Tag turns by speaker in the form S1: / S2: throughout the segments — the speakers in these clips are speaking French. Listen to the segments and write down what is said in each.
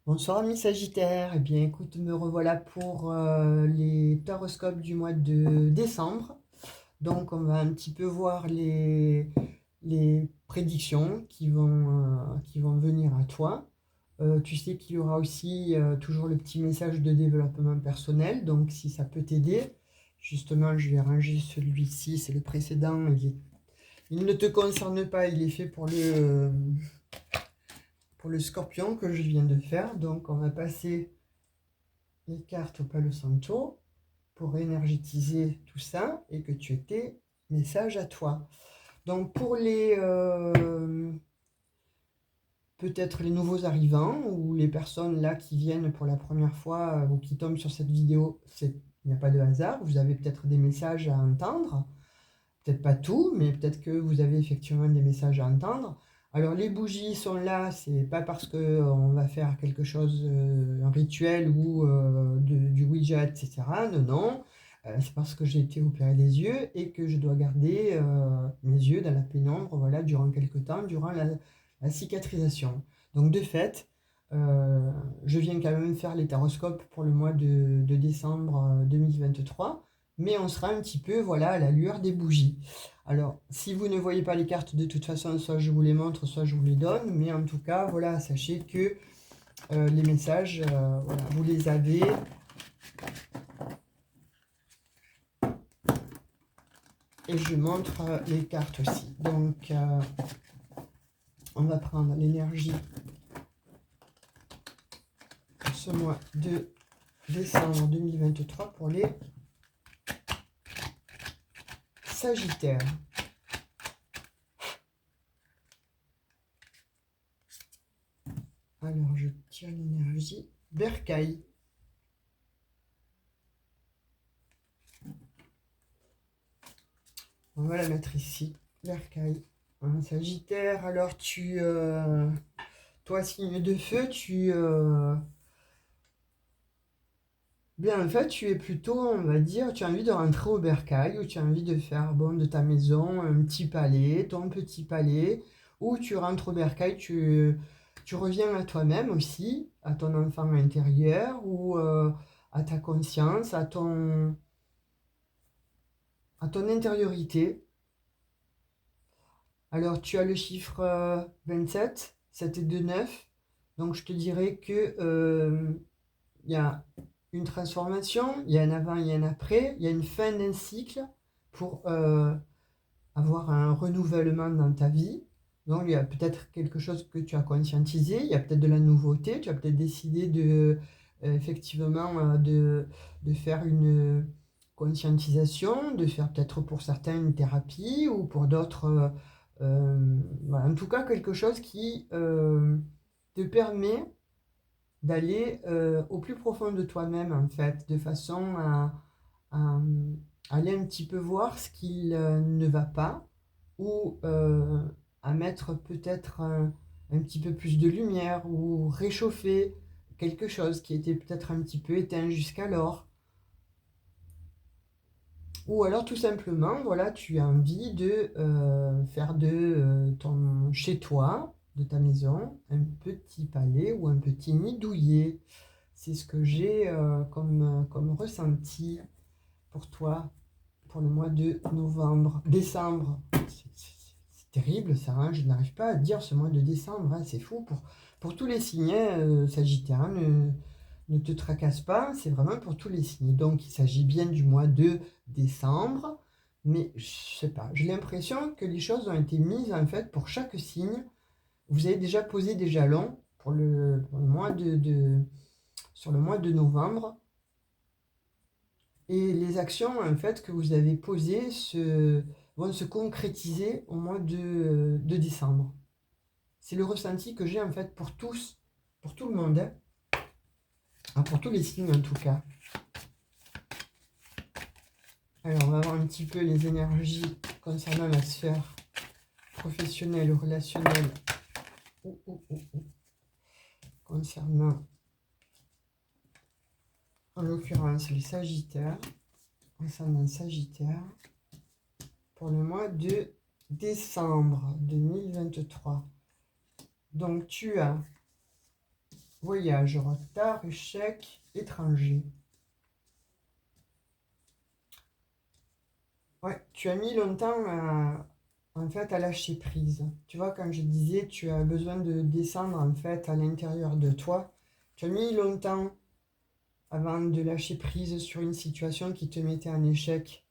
S1: Bonsoir ami Sagittaire, eh bien écoute, me revoilà pour les horoscopes du mois de décembre. Donc on va un petit peu voir les prédictions qui vont venir à toi. Tu sais qu'il y aura aussi toujours le petit message de développement personnel, donc si ça peut t'aider, justement je vais ranger celui-ci, c'est le précédent, il ne te concerne pas, il est fait pour le scorpion que je viens de faire. Donc on va passer les cartes au Palo Santo pour énergétiser tout ça et que tu aies tes messages à toi. Donc pour les peut-être les nouveaux arrivants ou les personnes là qui viennent pour la première fois ou qui tombent sur cette vidéo, il n'y a pas de hasard, vous avez peut-être des messages à entendre, peut-être pas tout, mais peut-être que vous avez effectivement des messages à entendre. Alors les bougies sont là, c'est pas parce que on va faire quelque chose, un rituel ou du Ouija, etc. Non, non, c'est parce que j'ai été opéré des yeux et que je dois garder mes yeux dans la pénombre, voilà, durant quelque temps, durant la cicatrisation. Donc de fait, je viens quand même faire les taroscopes pour le mois de décembre 2023, mais on sera un petit peu, voilà, à la lueur des bougies. Alors, si vous ne voyez pas les cartes, de toute façon, soit je vous les montre, soit je vous les donne. Mais en tout cas, voilà, sachez que les messages, voilà, vous les avez. Et je montre les cartes aussi. Donc, on va prendre l'énergie pour ce mois de décembre 2023 pour les Sagittaires. Alors, je tire l'énergie. Bercail. On va la mettre ici. Bercail. Un Sagittaire. Alors, toi, signe de feu, bien, en fait, tu es plutôt, on va dire, tu as envie de rentrer au bercail, ou tu as envie de faire, bon, de ta maison, un petit palais, ton petit palais, ou tu rentres au bercail, tu reviens à toi-même aussi, à ton enfant intérieur, ou à ta conscience, à ton intériorité. Alors, tu as le chiffre 27, 7 et 2, 9. Donc, je te dirais que il y a une transformation, il y a un avant et un après, il y a une fin d'un cycle pour avoir un renouvellement dans ta vie. Donc, il y a peut-être quelque chose que tu as conscientisé, il y a peut-être de la nouveauté, tu as peut-être décidé effectivement de faire une conscientisation, de faire peut-être pour certains une thérapie ou pour d'autres, voilà. En tout cas quelque chose qui te permet d'aller au plus profond de toi-même, en fait, de façon à aller un petit peu voir ce qui ne va pas, ou à mettre peut-être un petit peu plus de lumière, ou réchauffer quelque chose qui était peut-être un petit peu éteint jusqu'alors. Ou alors tout simplement, voilà, tu as envie de faire de ton chez toi, de ta maison, un petit palais ou un petit nid douillet. C'est ce que j'ai comme ressenti pour toi pour le mois de novembre. Décembre, c'est terrible ça, hein, je n'arrive pas à dire ce mois de décembre, hein, c'est fou. Pour tous les signes, Sagittaire, hein, ne te tracasse pas, c'est vraiment pour tous les signes. Donc il s'agit bien du mois de décembre, mais je sais pas, j'ai l'impression que les choses ont été mises en fait pour chaque signe. Vous avez déjà posé des jalons pour le mois sur le mois de novembre. Et les actions en fait que vous avez posées vont se concrétiser au mois de décembre. C'est le ressenti que j'ai en fait pour tous, pour tout le monde, hein. Ah, pour tous les signes en tout cas. Alors on va voir un petit peu les énergies concernant la sphère professionnelle ou relationnelle. Concernant en l'occurrence les Sagittaires, concernant Sagittaire, pour le mois de décembre 2023. Donc tu as voyage, retard, échec, étranger. Ouais, tu as mis longtemps en fait, à lâcher prise. Tu vois, quand je disais, tu as besoin de descendre en fait à l'intérieur de toi. Tu as mis longtemps avant de lâcher prise sur une situation qui te mettait en échec.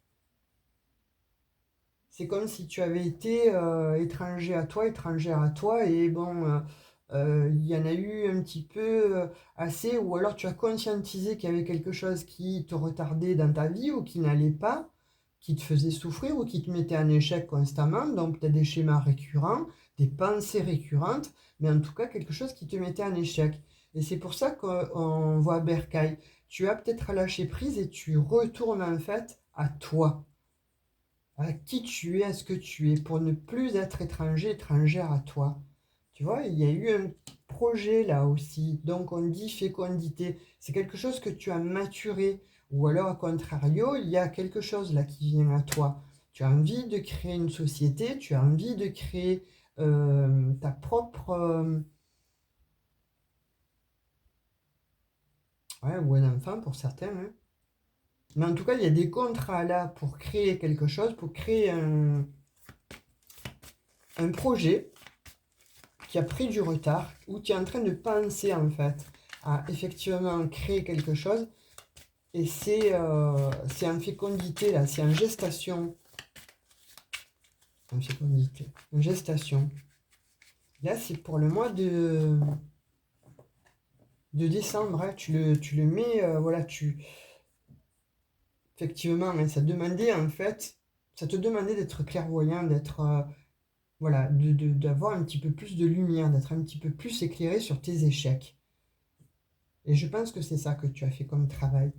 S1: C'est comme si tu avais été étranger à toi, étrangère à toi, et bon, il y en a eu un petit peu assez, ou alors tu as conscientisé qu'il y avait quelque chose qui te retardait dans ta vie ou qui n'allait pas, qui te faisait souffrir ou qui te mettait en échec constamment, donc peut-être des schémas récurrents, des pensées récurrentes, mais en tout cas quelque chose qui te mettait en échec. Et c'est pour ça qu'on voit Bercail. Tu as peut-être lâché prise et tu retournes en fait à toi, à qui tu es, à ce que tu es, pour ne plus être étranger, étrangère à toi. Tu vois, il y a eu un projet là aussi. Donc on dit fécondité. C'est quelque chose que tu as maturé. Ou alors, à contrario, il y a quelque chose là qui vient à toi. Tu as envie de créer une société, tu as envie de créer ta propre... ouais, ou un enfant pour certains, hein. Mais en tout cas, il y a des contrats là pour créer quelque chose, pour créer un projet qui a pris du retard, ou tu es en train de penser en fait à effectivement créer quelque chose, et c'est en fécondité là, c'est en gestation. En fécondité, en gestation. Là, c'est pour le mois de décembre, hein, tu le mets, voilà, effectivement, hein, ça demandait en fait, ça te demandait d'être clairvoyant, d'être, voilà, d'avoir un petit peu plus de lumière, d'être un petit peu plus éclairé sur tes échecs. Et je pense que c'est ça que tu as fait comme travail.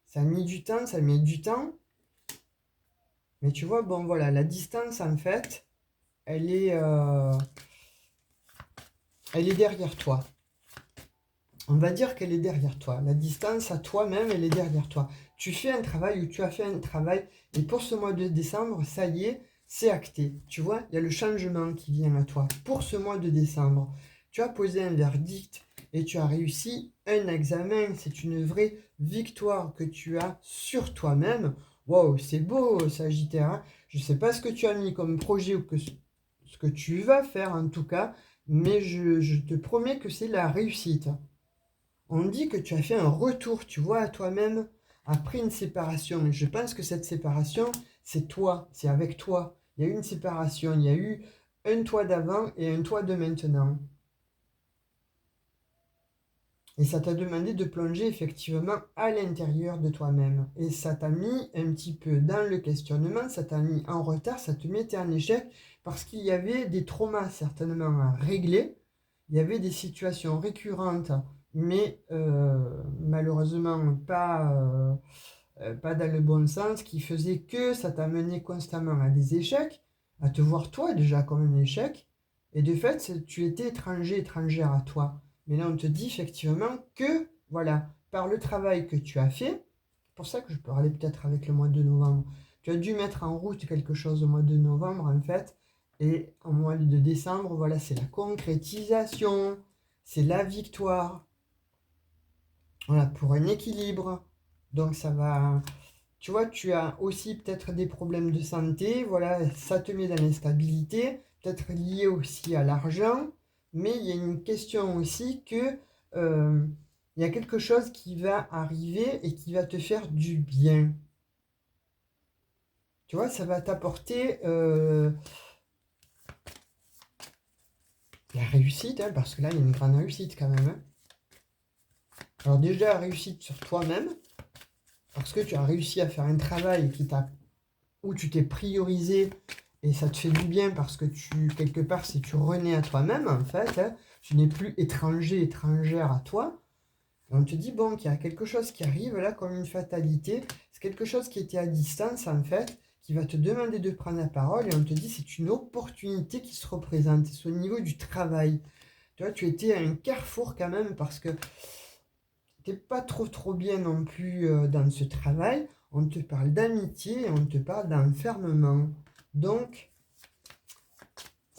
S1: Ça a mis du temps, ça met du temps. Mais tu vois, bon voilà, la distance en fait, elle est, euh, elle est derrière toi. On va dire qu'elle est derrière toi. La distance à toi-même, elle est derrière toi. Tu fais un travail ou tu as fait un travail et pour ce mois de décembre, ça y est, c'est acté. Tu vois, il y a le changement qui vient à toi. Pour ce mois de décembre, tu as posé un verdict et tu as réussi un examen. C'est une vraie victoire que tu as sur toi-même. Waouh, c'est beau, Sagittaire, hein. Je ne sais pas ce que tu as mis comme projet ou ce que tu vas faire en tout cas, mais je te promets que c'est la réussite. On dit que tu as fait un retour, tu vois, à toi-même après une séparation. Et je pense que cette séparation, c'est toi, c'est avec toi. Il y a eu une séparation, il y a eu un toi d'avant et un toi de maintenant. Et ça t'a demandé de plonger effectivement à l'intérieur de toi-même. Et ça t'a mis un petit peu dans le questionnement, ça t'a mis en retard, ça te mettait en échec parce qu'il y avait des traumas certainement à régler. Il y avait des situations récurrentes, mais malheureusement pas dans le bon sens, qui faisaient que ça t'a mené constamment à des échecs, à te voir toi déjà comme un échec. Et de fait, tu étais étranger, étrangère à toi. Mais là, on te dit effectivement que, voilà, par le travail que tu as fait, c'est pour ça que je parlais peut-être avec le mois de novembre, tu as dû mettre en route quelque chose au mois de novembre, en fait, et au mois de décembre, voilà, c'est la concrétisation, c'est la victoire, voilà, pour un équilibre. Donc ça va, tu vois, tu as aussi peut-être des problèmes de santé, voilà, ça te met dans l'instabilité, peut-être lié aussi à l'argent, mais il y a une question aussi que il y a quelque chose qui va arriver et qui va te faire du bien. Tu vois, ça va t'apporter la réussite, hein, parce que là, il y a une grande réussite quand même, hein. Alors déjà, la réussite sur toi-même, parce que tu as réussi à faire un travail où tu t'es priorisé et ça te fait du bien parce que quelque part, si tu renais à toi-même, en fait, hein, tu n'es plus étranger, étrangère à toi. Et on te dit, bon, qu'il y a quelque chose qui arrive là comme une fatalité. C'est quelque chose qui était à distance, en fait, qui va te demander de prendre la parole et on te dit, c'est une opportunité qui se représente. C'est au niveau du travail. Tu vois, tu étais à un carrefour quand même parce que t'es pas trop bien non plus dans ce travail. On te parle d'amitié et on te parle d'enfermement. Donc,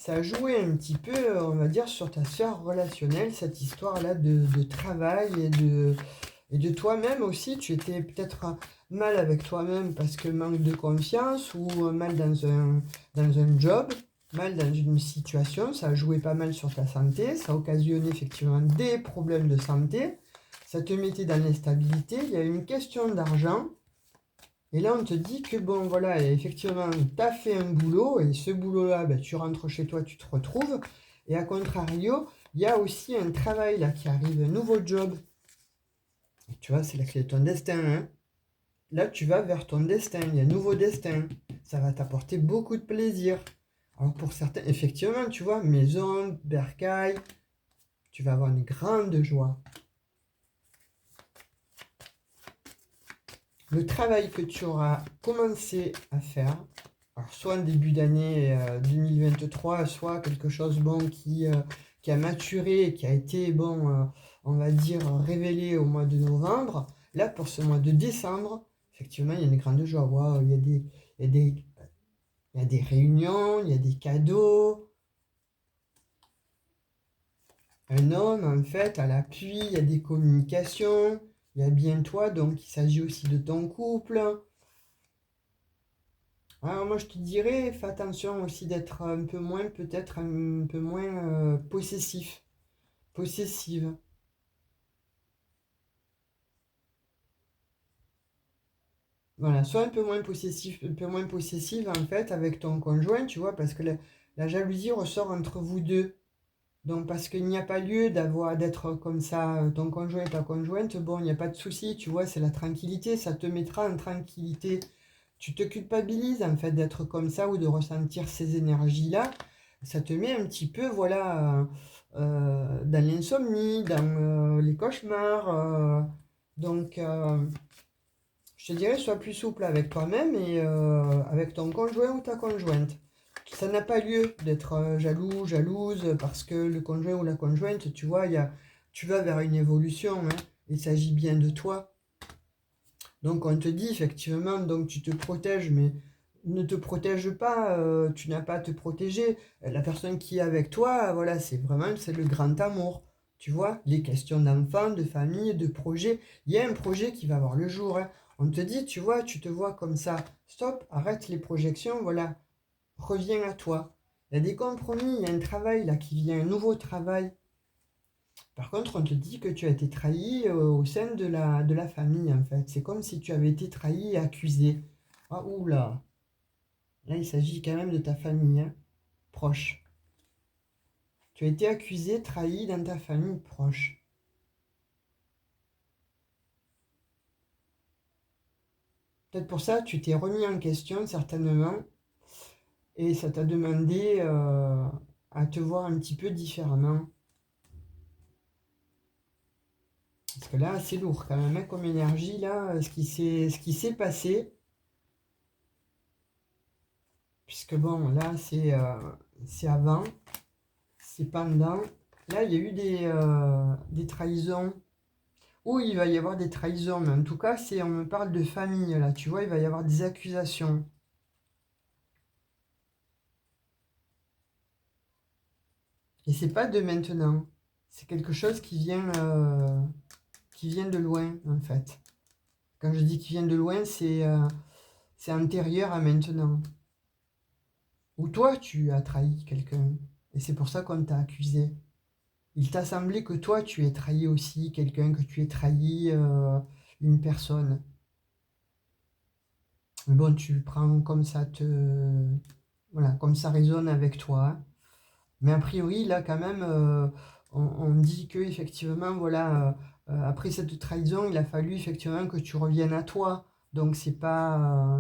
S1: ça a joué un petit peu, on va dire, sur ta sphère relationnelle, cette histoire-là de travail et de toi-même aussi. Tu étais peut-être mal avec toi-même parce que manque de confiance ou mal dans un job, mal dans une situation. Ça a joué pas mal sur ta santé, ça a occasionné effectivement des problèmes de santé, ça te mettait dans l'instabilité. Il y a une question d'argent. Et là, on te dit que bon, voilà, effectivement, tu as fait un boulot, et ce boulot-là, ben, tu rentres chez toi, tu te retrouves. Et à contrario, il y a aussi un travail là qui arrive, un nouveau job. Et tu vois, c'est la clé de ton destin, hein. Là, tu vas vers ton destin, il y a un nouveau destin. Ça va t'apporter beaucoup de plaisir. Alors pour certains, effectivement, tu vois, maison, bercail, tu vas avoir une grande joie. Le travail que tu auras commencé à faire, alors soit en début d'année 2023, soit quelque chose bon qui a maturé, qui a été bon, on va dire révélé au mois de novembre. Là, pour ce mois de décembre, effectivement, il y a une grande joie. Waouh, il y a des, il y a des réunions, il y a des cadeaux. Un homme, en fait, à l'appui, il y a des communications, il y a bien toi, donc il s'agit aussi de ton couple. Alors moi je te dirais, fais attention aussi d'être un peu moins, peut-être un peu moins possessif, possessive. Voilà, sois un peu moins possessif, un peu moins possessive en fait avec ton conjoint, tu vois, parce que la jalousie ressort entre vous deux. Donc parce qu'il n'y a pas lieu d'être comme ça, ton conjoint et ta conjointe, bon, il n'y a pas de souci, tu vois, c'est la tranquillité, ça te mettra en tranquillité. Tu te culpabilises en fait d'être comme ça ou de ressentir ces énergies-là. Ça te met un petit peu, voilà, dans l'insomnie, dans les cauchemars. Donc, je te dirais, sois plus souple avec toi-même et avec ton conjoint ou ta conjointe. Ça n'a pas lieu d'être jaloux, jalouse, parce que le conjoint ou la conjointe, tu vois, tu vas vers une évolution, hein. Il s'agit bien de toi. Donc on te dit effectivement, donc tu te protèges, mais ne te protège pas, tu n'as pas à te protéger. La personne qui est avec toi, voilà, c'est le grand amour. Tu vois, les questions d'enfants, de famille, de projet. Il y a un projet qui va voir le jour, hein. On te dit, tu vois, tu te vois comme ça. Stop, arrête les projections, voilà. Reviens à toi. Il y a des compromis, il y a un travail là qui vient, un nouveau travail. Par contre, on te dit que tu as été trahi au sein de la famille, en fait. C'est comme si tu avais été trahi et accusé. Ah, oula. Là, il s'agit quand même de ta famille, hein, proche. Tu as été accusé, trahi dans ta famille proche. Peut-être pour ça, tu t'es remis en question, certainement, et ça t'a demandé à te voir un petit peu différemment. Parce que là, c'est lourd quand même, hein, comme énergie, là, ce qui s'est passé. Puisque bon, là, c'est avant. Cependant, là, il y a eu des trahisons. Ou il va y avoir des trahisons, mais en tout cas, on me parle de famille, là, tu vois, il va y avoir des accusations. Et c'est pas de maintenant. C'est quelque chose qui vient de loin, en fait. Quand je dis qui vient de loin, c'est antérieur à maintenant. Ou toi, tu as trahi quelqu'un. Et c'est pour ça qu'on t'a accusé. Il t'a semblé que toi, tu aies trahi aussi quelqu'un, que tu aies trahi une personne. Mais bon, tu prends comme ça voilà, comme ça résonne avec toi. Mais a priori, là, quand même, on dit que effectivement, voilà, après cette trahison, il a fallu effectivement que tu reviennes à toi. Donc c'est pas,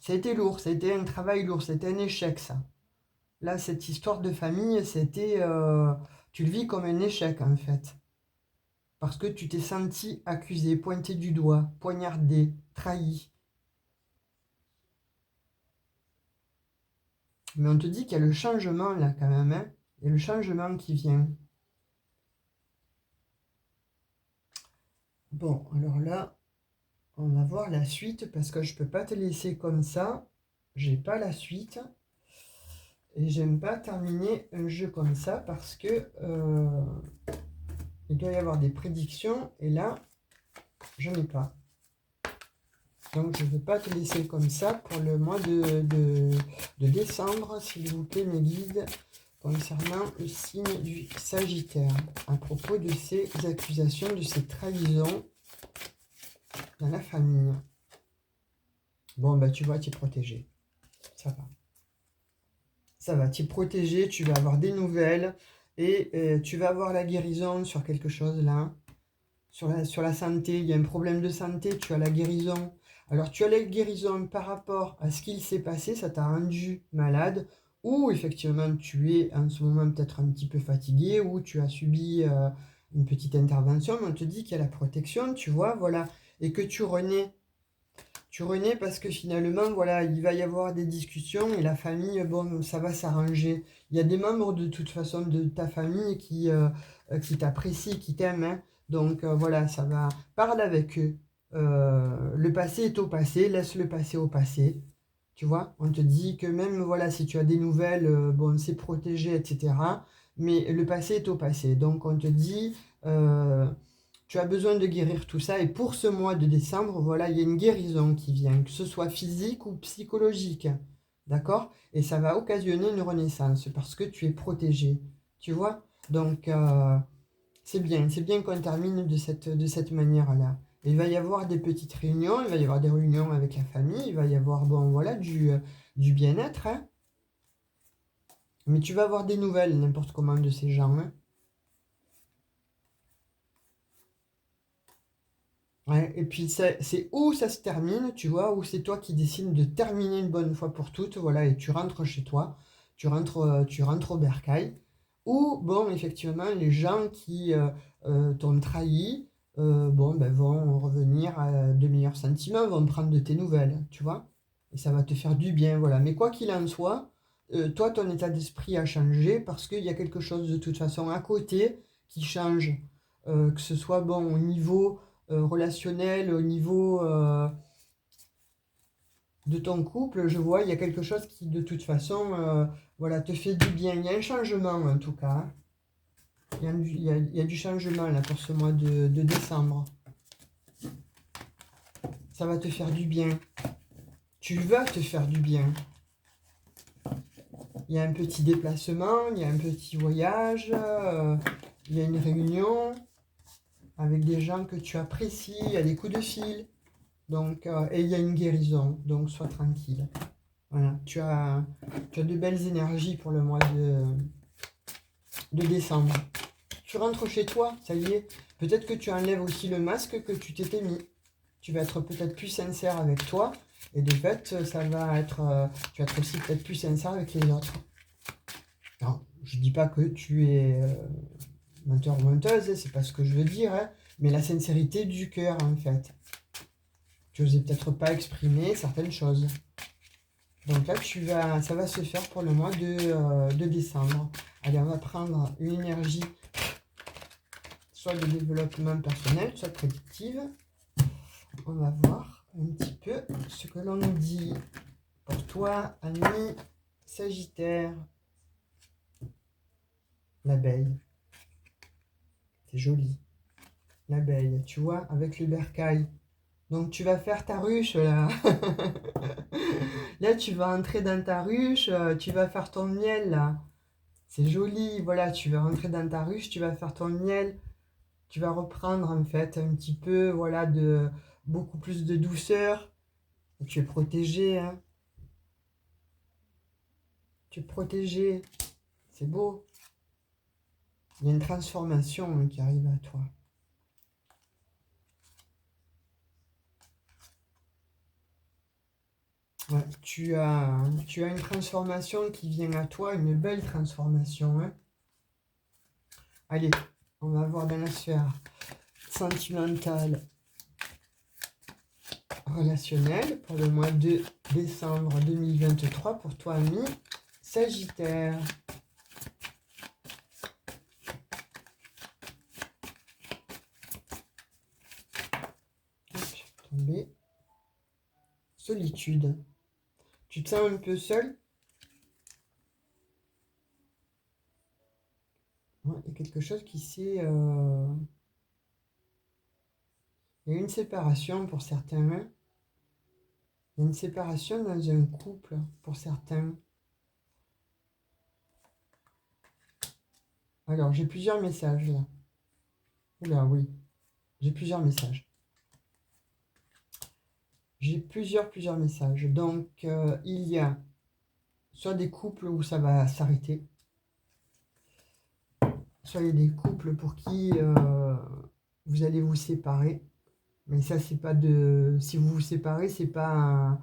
S1: ça a été lourd, ça a été un travail lourd, c'était un échec, ça. Là, cette histoire de famille, tu le vis comme un échec en fait. Parce que tu t'es senti accusé, pointé du doigt, poignardé, trahi. Mais on te dit qu'il y a le changement là quand même, hein. Il y a le changement qui vient. Bon, alors là, on va voir la suite parce que je ne peux pas te laisser comme ça. j'ai pas la suite. Et j'aime pas terminer un jeu comme ça parce que il doit y avoir des prédictions et là, je n'ai pas. Donc je ne vais pas te laisser comme ça pour le mois de décembre, s'il vous plaît, mes guides, concernant le signe du Sagittaire, à propos de ces accusations, de ces trahisons dans la famille. Bon, bah tu vois, tu es protégé. Ça va. Ça va, tu es protégé, tu vas avoir des nouvelles et tu vas avoir la guérison sur quelque chose là. Sur la santé, il y a un problème de santé, tu as la guérison. Alors tu as la guérison par rapport à ce qu'il s'est passé, ça t'a rendu malade, ou effectivement tu es en ce moment peut-être un petit peu fatigué, ou tu as subi une petite intervention, mais on te dit qu'il y a la protection, tu vois, voilà, et que tu renais. Tu renais parce que finalement, voilà, il va y avoir des discussions et la famille, bon, ça va s'arranger. Il y a des membres de toute façon de ta famille qui t'apprécient, qui t'aiment, hein. Donc voilà, ça va. Parle avec eux. Le passé est au passé, laisse le passé au passé. Tu vois, on te dit que même voilà, si tu as des nouvelles, bon, c'est protégé, etc. Mais le passé est au passé. Donc on te dit, tu as besoin de guérir tout ça. Et pour ce mois de décembre, voilà, il y a une guérison qui vient, que ce soit physique ou psychologique. D'accord? Et ça va occasionner une renaissance parce que tu es protégé. Tu vois? Donc, c'est bien qu'on termine de cette manière-là. Il va y avoir des petites réunions, il va y avoir des réunions avec la famille, il va y avoir, bon, voilà, du bien-être, hein. Mais tu vas avoir des nouvelles, n'importe comment, de ces gens, hein. Ouais, et puis c'est où ça se termine, tu vois, où c'est toi qui décides de terminer une bonne fois pour toutes, voilà, et tu rentres chez toi, tu rentres au bercail, ou, bon, effectivement, les gens qui t'ont trahi, bon, ben, vont revenir à de meilleurs sentiments, vont prendre de tes nouvelles, tu vois, et ça va te faire du bien, voilà. Mais quoi qu'il en soit, toi, ton état d'esprit a changé parce qu'il y a quelque chose de toute façon à côté qui change, que ce soit, bon, au niveau relationnel, au niveau de ton couple, je vois, il y a quelque chose qui, de toute façon, voilà, te fait du bien. Il y a un changement, en tout cas, hein. Il y a du changement, là, pour ce mois de décembre. Ça va te faire du bien. Tu vas te faire du bien. Il y a un petit déplacement, il y a un petit voyage, il y a une réunion avec des gens que tu apprécies, il y a des coups de fil. Donc, et il y a une guérison, donc sois tranquille. Voilà, tu as de belles énergies pour le mois de décembre. Tu rentres chez toi, ça y est. Peut-être que tu enlèves aussi le masque que tu t'étais mis. Tu vas être peut-être plus sincère avec toi. Et de fait, ça va être, tu vas être aussi peut-être plus sincère avec les autres. Non, je dis pas que tu es menteur ou menteuse, c'est pas ce que je veux dire, hein, mais la sincérité du cœur, en fait. Tu n'osais peut-être pas exprimer certaines choses. Donc là, ça va se faire pour le mois de décembre. Allez, on va prendre une énergie soit de développement personnel, soit prédictive. On va voir un petit peu ce que l'on nous dit. Pour toi, ami Sagittaire, l'abeille. C'est joli. L'abeille, tu vois, avec le bercail. Donc tu vas faire ta ruche là. Là, tu vas entrer dans ta ruche, tu vas faire ton miel là. C'est joli, voilà, tu vas rentrer dans ta ruche, tu vas faire ton miel, tu vas reprendre en fait un petit peu, voilà, de beaucoup plus de douceur. Tu es protégé, hein. Tu es protégé, c'est beau. Il y a une transformation hein, qui arrive à toi. Ouais, tu as une transformation qui vient à toi, une belle transformation, hein. Allez, on va voir dans la sphère sentimentale, relationnelle pour le mois de décembre 2023 pour toi, ami Sagittaire. Hop, tomber. Solitude. Tu te sens un peu seul? Ouais, il y a quelque chose qui s'est... Il y a une séparation pour certains. Hein. Il y a une séparation dans un couple pour certains. Alors, j'ai plusieurs messages là. Oula, oui. J'ai plusieurs messages. J'ai plusieurs messages. Donc, il y a soit des couples où ça va s'arrêter, soit il y a des couples pour qui vous allez vous séparer. Mais ça, c'est pas de... Si vous vous séparez, c'est pas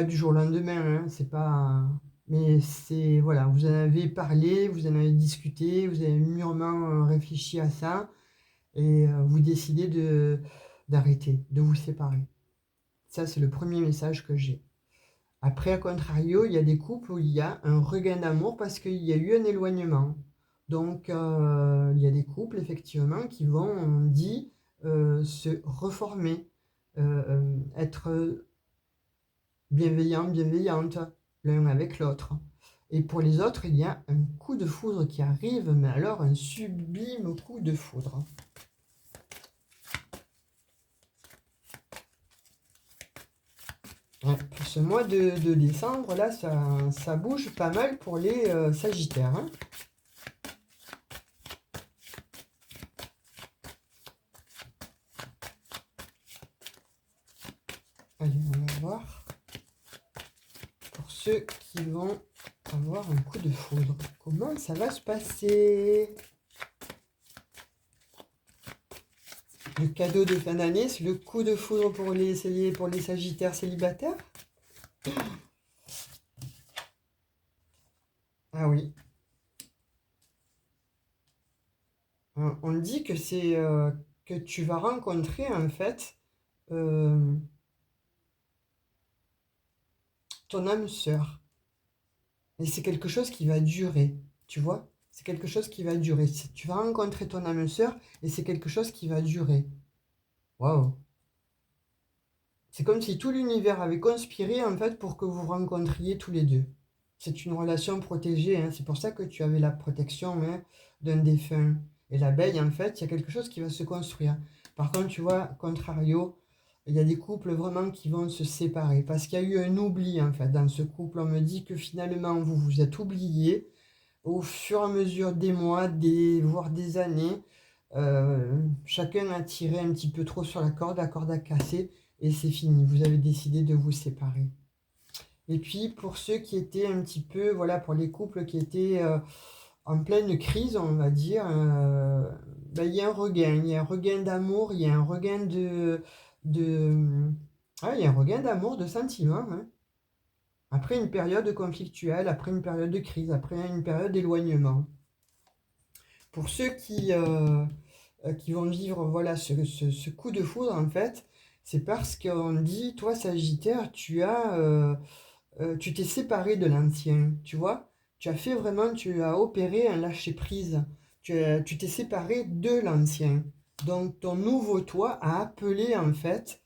S1: du jour au lendemain. Hein. C'est pas... Mais c'est... Voilà, vous en avez parlé, vous en avez discuté, vous avez mûrement réfléchi à ça, et vous décidez d'arrêter, de vous séparer. Ça, c'est le premier message que j'ai. Après, à contrario, il y a des couples où il y a un regain d'amour parce qu'il y a eu un éloignement. Donc, il y a des couples, effectivement, qui vont, on dit, se reformer, être bienveillants, bienveillantes l'un avec l'autre. Et pour les autres, il y a un coup de foudre qui arrive, mais alors un sublime coup de foudre. Ouais, pour ce mois de décembre, là, ça bouge pas mal pour les Sagittaires. Hein. Allez, on va voir. Pour ceux qui vont avoir un coup de foudre, comment ça va se passer? Le cadeau de fin d'année, c'est le coup de foudre pour les Sagittaires célibataires? Ah oui. On dit que c'est que tu vas rencontrer en fait euh, ton âme sœur. Et c'est quelque chose qui va durer, tu vois? C'est quelque chose qui va durer. Tu vas rencontrer ton âme sœur et c'est quelque chose qui va durer. Waouh! C'est comme si tout l'univers avait conspiré en fait pour que vous rencontriez tous les deux. C'est une relation protégée, hein. C'est pour ça que tu avais la protection hein, d'un défunt. Et l'abeille, en fait, il y a quelque chose qui va se construire. Par contre, tu vois, contrario, il y a des couples vraiment qui vont se séparer parce qu'il y a eu un oubli en fait dans ce couple. On me dit que finalement vous vous êtes oubliés au fur et à mesure des mois, voire des années. Chacun a tiré un petit peu trop sur la corde a cassé et c'est fini. Vous avez décidé de vous séparer. Et puis pour ceux qui étaient un petit peu, voilà, pour les couples qui étaient en pleine crise, on va dire, ben, il y a un regain d'amour, il y a un regain de il y a un regain d'amour, de sentiments, hein. Après une période conflictuelle, après une période de crise, après une période d'éloignement. Pour ceux qui vont vivre voilà, ce coup de foudre, en fait, c'est parce qu'on dit, toi, Sagittaire, tu t'es séparé de l'ancien, tu vois? Tu as fait vraiment, tu as opéré un lâcher-prise. Tu t'es séparé de l'ancien. Donc, ton nouveau toi a appelé, en fait,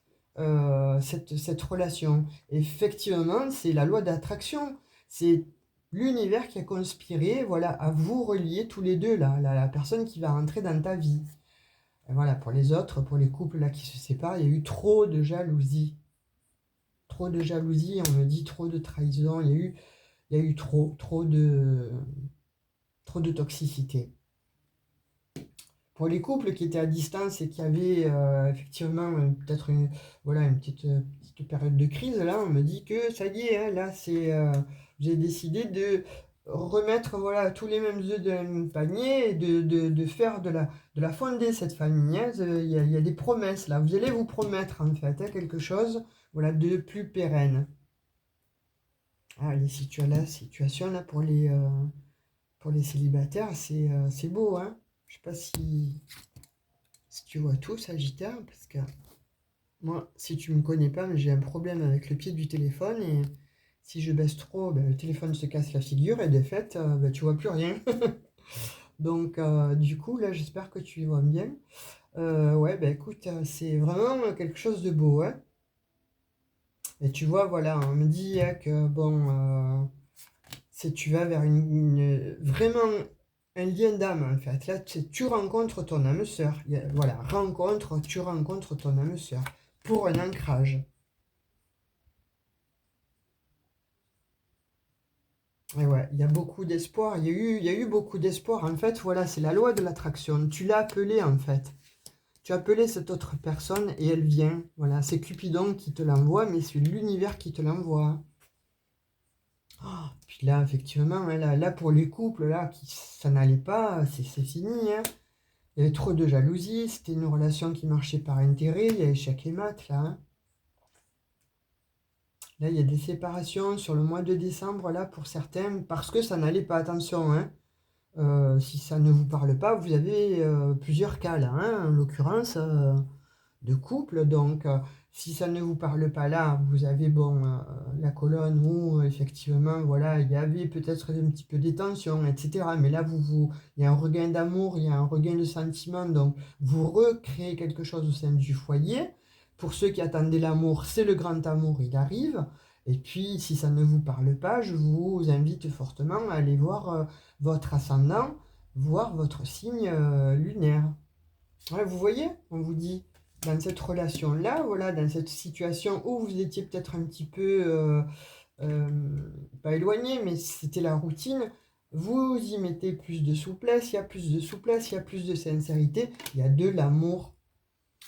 S1: cette relation. Effectivement, c'est la loi d'attraction. C'est l'univers qui a conspiré, voilà, à vous relier tous les deux, là, la personne qui va rentrer dans ta vie. Et voilà, pour les autres, pour les couples là qui se séparent, il y a eu trop de jalousie. Trop de jalousie, on me dit trop de trahison, il y a eu trop de toxicité. Pour les couples qui étaient à distance et qui avaient effectivement peut-être voilà, une petite période de crise, là, on me dit que ça y est, hein, là, j'ai décidé de remettre voilà, tous les mêmes œufs dans le panier et de faire de la fonder cette famille. Hein. Il y a des promesses là. Vous allez vous promettre en fait hein, quelque chose voilà, de plus pérenne. Ah, la situation là pour les célibataires, c'est beau, hein. Je sais pas si tu vois tout, Sagittaire, parce que moi, si tu me connais pas, mais j'ai un problème avec le pied du téléphone et si je baisse trop, ben, le téléphone se casse la figure et de fait, ben, tu vois plus rien. Donc, du coup, là, j'espère que tu y vois bien. Ouais, ben écoute, c'est vraiment quelque chose de beau, hein. Et tu vois, voilà, on me dit que, bon, si tu vas vers vraiment un lien d'âme, en fait. Là, tu rencontres ton âme sœur. Voilà, tu rencontres ton âme sœur pour un ancrage. Et ouais, il y a beaucoup d'espoir. Il y a eu beaucoup d'espoir. En fait, voilà, c'est la loi de l'attraction. Tu l'as appelée, en fait. Tu as appelé cette autre personne et elle vient. Voilà, c'est Cupidon qui te l'envoie, mais c'est l'univers qui te l'envoie. Puis là, effectivement, hein, là, pour les couples, là, ça n'allait pas, c'est fini, hein. Il y avait trop de jalousie, c'était une relation qui marchait par intérêt, il y a échec et mat, là, hein. Là, il y a des séparations sur le mois de décembre, là, pour certains, parce que ça n'allait pas, attention, hein. Si ça ne vous parle pas, vous avez plusieurs cas, là, hein, en l'occurrence, de couple. Donc, si ça ne vous parle pas là, vous avez bon, la colonne où effectivement, voilà, il y avait peut-être un petit peu des tensions, etc. Mais là, il y a un regain d'amour, il y a un regain de sentiment. Donc, vous recréez quelque chose au sein du foyer. Pour ceux qui attendaient l'amour, c'est le grand amour, il arrive. Et puis, si ça ne vous parle pas, je vous invite fortement à aller voir votre ascendant, voir votre signe lunaire. Ouais, vous voyez, on vous dit, dans cette relation-là, voilà, dans cette situation où vous étiez peut-être un petit peu, pas éloigné, mais c'était la routine, vous y mettez plus de souplesse, il y a plus de souplesse, il y a plus de sincérité, il y a de l'amour.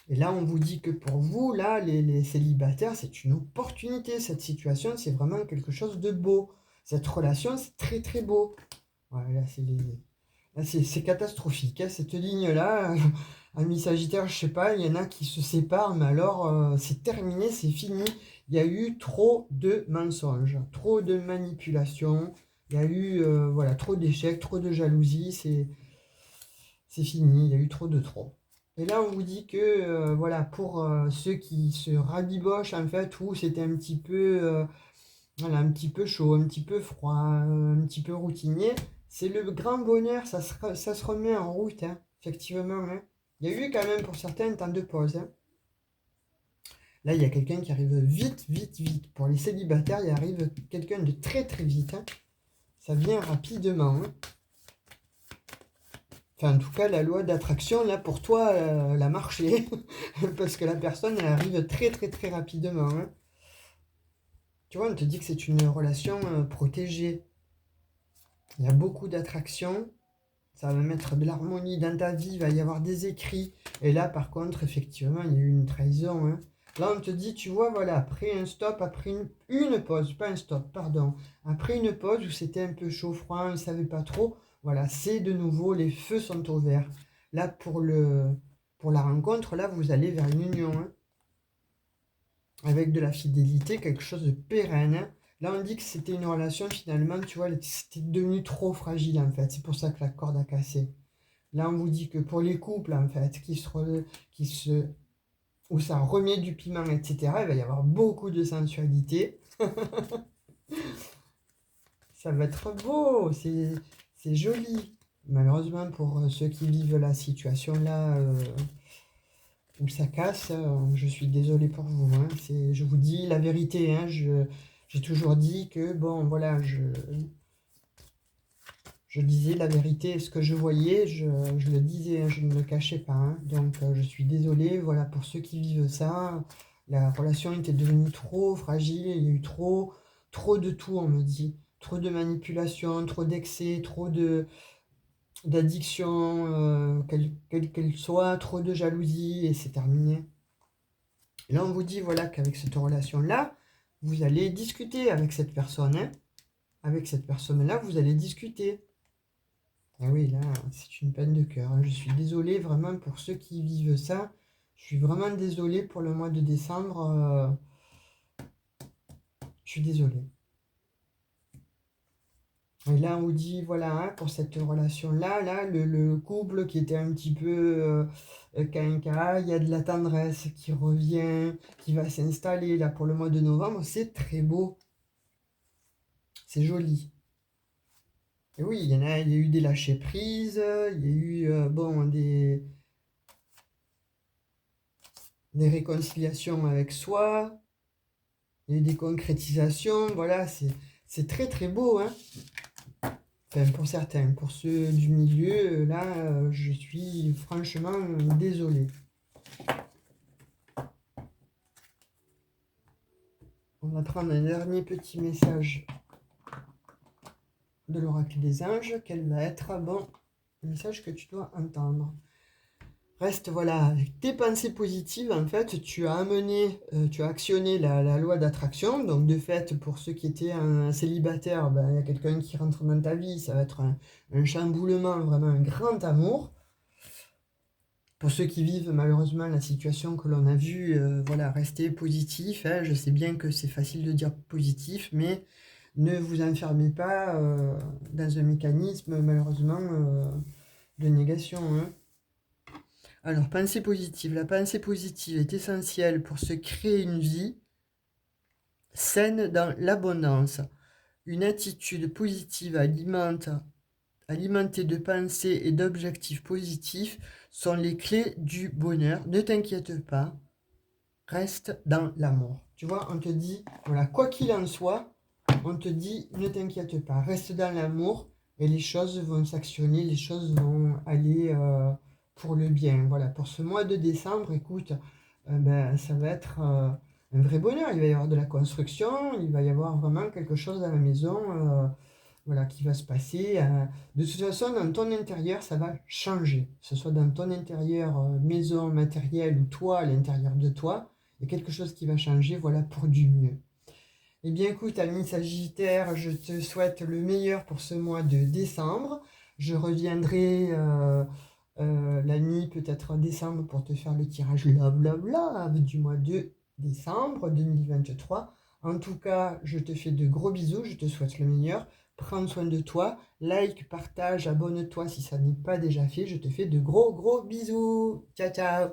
S1: Et là, on vous dit que pour vous, là, les célibataires, c'est une opportunité. Cette situation, c'est vraiment quelque chose de beau. Cette relation, c'est très très beau. Voilà, c'est catastrophique, hein, cette ligne-là. Ami Sagittaire, je sais pas, il y en a qui se séparent, mais alors c'est terminé, c'est fini. Il y a eu trop de mensonges, trop de manipulations, il y a eu voilà, trop d'échecs, trop de jalousie, c'est fini, il y a eu trop de trop. Et là, on vous dit que voilà, pour ceux qui se rabibochent, en fait, où c'était un petit peu, voilà, un petit peu chaud, un petit peu froid, un petit peu routinier, c'est le grand bonheur, ça se remet en route, hein, effectivement, hein. Il y a eu quand même pour certains un temps de pause, hein. Là, il y a quelqu'un qui arrive vite, vite, vite. Pour les célibataires, il arrive quelqu'un de très, très vite, hein. Ça vient rapidement, hein. Enfin, en tout cas, la loi d'attraction, là, pour toi, elle a marché. Parce que la personne, elle arrive très, très, très rapidement, hein. Tu vois, on te dit que c'est une relation protégée. Il y a beaucoup d'attraction. Ça va mettre de l'harmonie dans ta vie, il va y avoir des écrits. Et là, par contre, effectivement, il y a eu une trahison, hein. Là, on te dit, tu vois, voilà, après un stop, après une pause, pas un stop, pardon. Après une pause où c'était un peu chaud, froid, on ne savait pas trop, voilà, c'est de nouveau, les feux sont au vert. Là, pour la rencontre, là, vous allez vers une union, hein, avec de la fidélité, quelque chose de pérenne, hein. Là, on dit que c'était une relation, finalement, tu vois, c'était devenu trop fragile, en fait. C'est pour ça que la corde a cassé. Là, on vous dit que pour les couples, en fait, qui se, où ça remet du piment, etc., il va y avoir beaucoup de sensualité. Ça va être beau, c'est joli. Malheureusement, pour ceux qui vivent la situation là où ça casse, je suis désolé pour vous, hein. Je vous dis la vérité, hein. J'ai toujours dit que, bon, voilà, je disais la vérité, ce que je voyais, je le disais, hein, je ne le cachais pas, hein. Donc je suis désolé, voilà, pour ceux qui vivent ça, la relation était devenue trop fragile, il y a eu trop de tout, on me dit. Trop de manipulation, trop d'excès, trop d'addiction, quelle qu'elle soit, trop de jalousie, et c'est terminé. Et là, on vous dit, voilà, qu'avec cette relation-là, vous allez discuter avec cette personne, hein. Avec cette personne-là, vous allez discuter. Ah oui, là, c'est une peine de cœur, hein. Je suis désolé vraiment pour ceux qui vivent ça. Je suis vraiment désolé pour le mois de décembre. Je suis désolé. Et là, on vous dit, voilà, hein, pour cette relation-là, là, le couple qui était un petit peu quinca, il y a de la tendresse qui revient, qui va s'installer. Là, pour le mois de novembre, c'est très beau. C'est joli. Et oui, il y a eu des lâchers-prises, il y a eu, bon, des réconciliations avec soi. et des concrétisations. Voilà, c'est très très beau, hein. Enfin, pour certains, pour ceux du milieu, là, je suis franchement désolée. On va prendre un dernier petit message de l'oracle des anges. Quel va être bon message que tu dois entendre? Reste, voilà, avec tes pensées positives, en fait, tu as actionné la loi d'attraction. Donc, de fait, pour ceux qui étaient un célibataire, ben, il y a quelqu'un qui rentre dans ta vie, ça va être un chamboulement, vraiment un grand amour. Pour ceux qui vivent malheureusement la situation que l'on a vue, voilà, restez positif, hein. Je sais bien que c'est facile de dire positif, mais ne vous enfermez pas dans un mécanisme, malheureusement, de négation, hein. Alors, pensée positive. La pensée positive est essentielle pour se créer une vie saine dans l'abondance. Une attitude positive alimentée de pensées et d'objectifs positifs sont les clés du bonheur. Ne t'inquiète pas, reste dans l'amour. Tu vois, on te dit, voilà, quoi qu'il en soit, on te dit, ne t'inquiète pas, reste dans l'amour et les choses vont s'actionner, les choses vont aller pour le bien. Voilà, pour ce mois de décembre, écoute, ben, ça va être un vrai bonheur. Il va y avoir de la construction, il va y avoir vraiment quelque chose à la maison voilà, qui va se passer. De toute façon, dans ton intérieur, ça va changer. Que ce soit dans ton intérieur, maison, matériel ou toi, à l'intérieur de toi, il y a quelque chose qui va changer, voilà, pour du mieux. Eh bien, écoute, ami Sagittaire, je te souhaite le meilleur pour ce mois de décembre. Je reviendrai la nuit, peut-être en décembre, pour te faire le tirage love, love, love du mois de décembre 2023. En tout cas, je te fais de gros bisous, je te souhaite le meilleur. Prends soin de toi, like, partage, abonne-toi si ça n'est pas déjà fait. Je te fais de gros, gros bisous. Ciao, ciao.